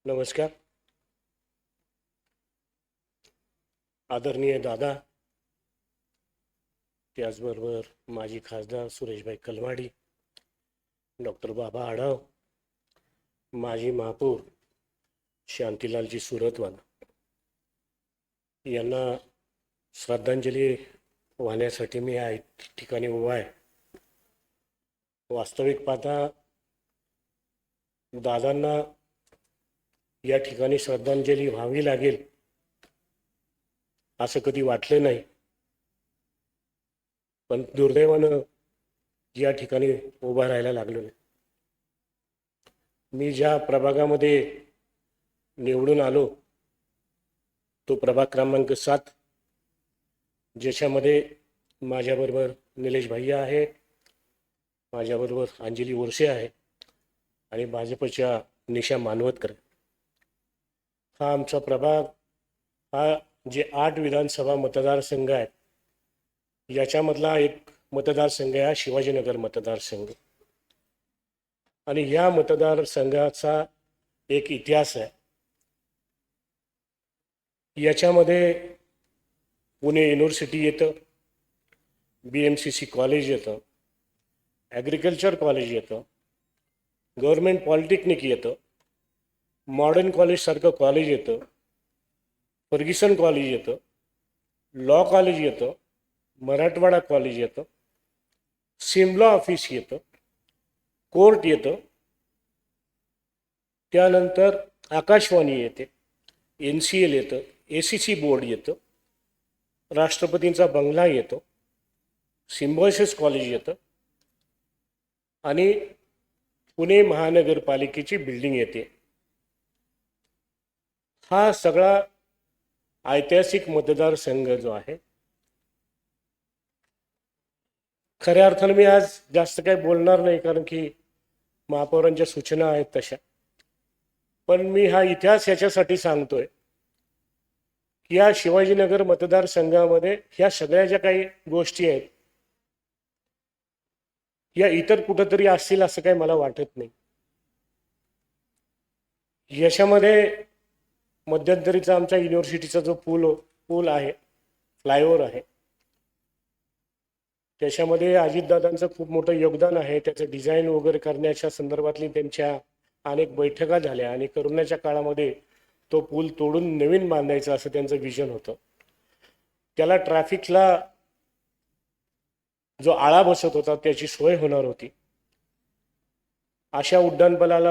नमस्कार. आदरणीय दादा, त्याचबरोबर माजी खासदार सुरेशभाई कलमाडी, डॉक्टर बाबा आढाव, माजी महापौर शांतीलालजी सुरतवाला यांना श्रद्धांजली वाहण्यासाठी मी या ठिकाणी उभा आहे. वास्तविक पाहता दादांना या ठिकाणी श्रद्धांजली व्हावी लागेल असं कधी वाटलं नाही, पण दुर्दैवानं या ठिकाणी उभा राहायला लागलो नाही. मी ज्या प्रभागामध्ये निवडून आलो तो प्रभाग क्रमांक 7, ज्याच्यामध्ये माझ्याबरोबर निलेश भैया आहे, माझ्याबरोबर अंजली उर्से आहे आणि भाजपच्या निशा मानवतकर. हा आमचा प्रभाग, हा जे 8 विधानसभा मतदारसंघ आहेत याच्यामधला एक मतदारसंघ आहे शिवाजीनगर मतदारसंघ. आणि या मतदारसंघाचा एक इतिहास आहे. याच्यामध्ये पुणे युनिव्हर्सिटी येतं, BMCC कॉलेज येतं, ॲग्रिकल्चर कॉलेज येतं, गव्हर्मेंट पॉलिटेक्निक येतं, मॉडर्न कॉलेजसारखं कॉलेज येतं, फर्ग्युसन कॉलेज येतं, लॉ कॉलेज येतं, मराठवाडा कॉलेज येतं, सिमला ऑफिस येतं, कोर्ट येतं, त्यानंतर आकाशवाणी येते, NCL येतं, ACC बोर्ड येतं, राष्ट्रपतींचा बंगला येतो, सिम्बॉयसिस कॉलेज येतं आणि पुणे महानगरपालिकेची बिल्डिंग येते. हा सगळा ऐतिहासिक मतदारसंघ जो आहे, खऱ्या अर्थानं मी आज जास्त काही बोलणार नाही, कारण की महापौरांच्या सूचना आहेत तशा. पण मी हा इतिहास याच्यासाठी सांगतोय की या शिवाजीनगर मतदारसंघामध्ये ह्या सगळ्या ज्या काही गोष्टी आहेत या इतर कुठंतरी असतील असं काही मला वाटत नाही. याच्यामध्ये मध्यंतरीचा आमच्या युनिव्हर्सिटीचा जो पूल आहे, फ्लायओव्हर आहे, त्याच्यामध्ये अजितदादांचं खूप मोठं योगदान आहे. त्याचं डिझाईन वगैरे करण्याच्या संदर्भातली त्यांच्या अनेक बैठका झाल्या आणि करोनाच्या काळामध्ये तो पूल तोडून नवीन बांधायचा असं त्यांचं विजन होतं. त्याला ट्रॅफिकला जो आळा बसत होता त्याची सोय होणार होती. अशा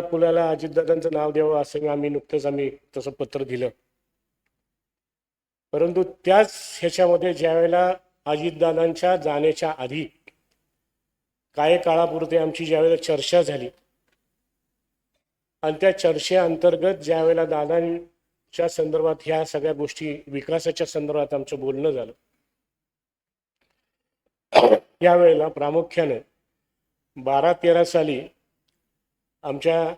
पुलाला अजितदादांचं नाव द्यावं असं आम्ही तसं पत्र दिलं. परंतु त्याच ह्याच्यामध्ये ज्यावेळेला अजितदादांच्या जाण्याच्या आधी काही काळापुरते आमची ज्यावेळेला चर्चा झाली आणि त्या चर्चेअंतर्गत ज्यावेळेला दादांच्या संदर्भात ह्या सगळ्या गोष्टी विकासाच्या संदर्भात आमचं बोलणं झालं, यावेळेला प्रामुख्याने 12-13 साली आमच्या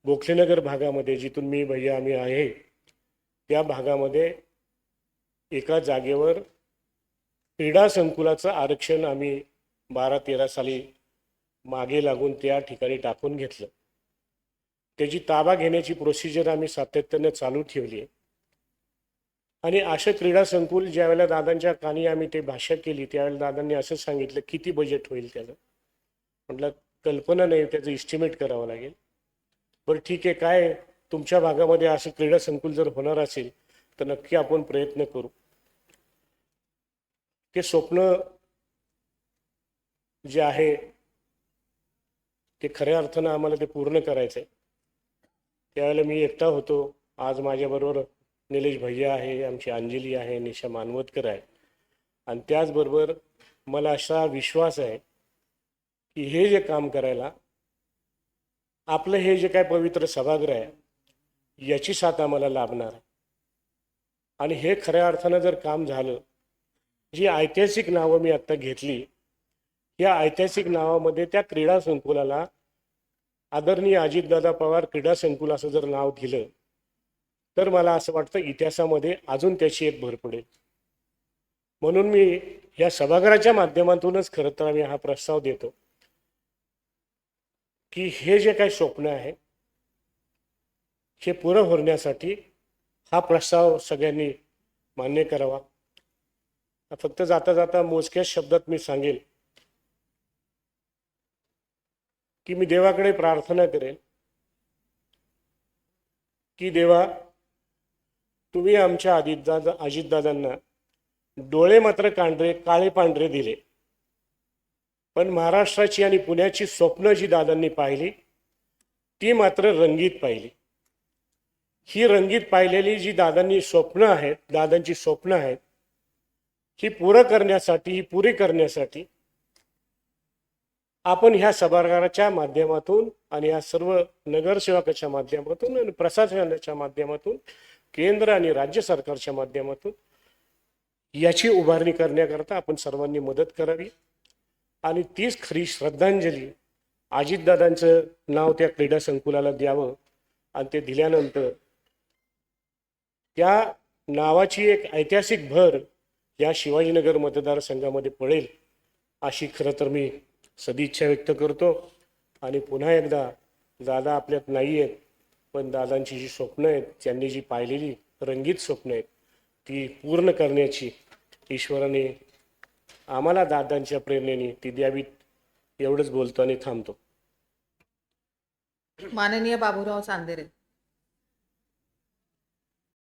गोखलेनगर भागामध्ये, जिथून मी भैया आम्ही आहे, त्या भागामध्ये एका जागेवर क्रीडा संकुलाचं आरक्षण आम्ही 12-13 साली मागे लागून त्या ठिकाणी टाकून घेतलं. त्याची ताबा घेण्याची प्रोसिजर आम्ही सातत्याने चालू ठेवली आहे. आणि असं क्रीडा संकुल ज्यावेळेला दादांच्या कानी आम्ही ते भाषा केली त्यावेळेला दादांनी असं सांगितलं, किती बजेट होईल त्याचं? म्हटलं कल्पना नाही, त्याचं इस्टिमेट करावं लागेल. बरं ठीक आहे, काय तुमच्या भागामध्ये असं क्रीडा संकुल जर होणार असेल तर नक्की आपण प्रयत्न करू. ते स्वप्न जे आहे ते खऱ्या अर्थानं आम्हाला ते पूर्ण करायचं आहे. त्यावेळेला मी एकटा होतो. आज माझ्याबरोबर निलेश भैया आहे, आमची अंजली आहे, निशा मानवतकर आहे. आणि त्याचबरोबर मला असा विश्वास आहे की हे जे काम करायला आपलं हे जे काय पवित्र सभागृह आहे याची साथ आम्हाला लाभणार आहे. आणि हे खऱ्या अर्थानं जर काम झालं, जी ऐतिहासिक नावं मी आत्ता घेतली, या ऐतिहासिक नावामध्ये त्या क्रीडा संकुलाला आदरणीय अजितदादा पवार क्रीडा संकुल असं जर नाव दिलं तर मला असं वाटतं इतिहासामध्ये अजून त्याची एक भर पडेल. म्हणून मी या सभागृहाच्या माध्यमातूनच खरं तर आम्ही हा प्रस्ताव देतो की हे जे काही स्वप्न आहे हे पुरं होण्यासाठी हा प्रस्ताव सगळ्यांनी मान्य करावा. फक्त जाता जाता मोजक्याच शब्दात मी सांगेल की मी देवाकडे प्रार्थना करेन की देवा, तुम्ही आमच्या अजितदादांना डोळे मात्र काळे पांढरे दिले, पण महाराष्ट्राची आणि पुण्याची स्वप्न जी दादांनी पाहिली ती मात्र रंगीत पाहिली. ही रंगीत पाहिलेली जी दादांची स्वप्न आहेत ही पुरी करण्यासाठी आपण ह्या सभागृहाच्या माध्यमातून आणि या सर्व नगरसेवकाच्या माध्यमातून आणि प्रशासनाच्या माध्यमातून केंद्र आणि राज्य सरकारच्या माध्यमातून याची उभारणी करण्याकरता आपण सर्वांनी मदत करावी. आणि तीच खरी श्रद्धांजली अजितदादांचं नाव त्या क्रीडा संकुलाला द्यावं आणि ते दिल्यानंतर त्या नावाची एक ऐतिहासिक भर या शिवाजीनगर मतदारसंघामध्ये पडेल अशी खरं तर मी सदिच्छा व्यक्त करतो. आणि पुन्हा एकदा दादा आपल्यात नाही आहेत, पण दादांची जी स्वप्न आहेत, त्यांनी जी पाहिलेली रंगीत स्वप्न आहेत ती पूर्ण करण्याची ईश्वराने आम्हाला दादांच्या प्रेरणेने ती द्यावीत एवढंच बोलतो आणि थांबतो. माननीय बाबूराव चांदेरे.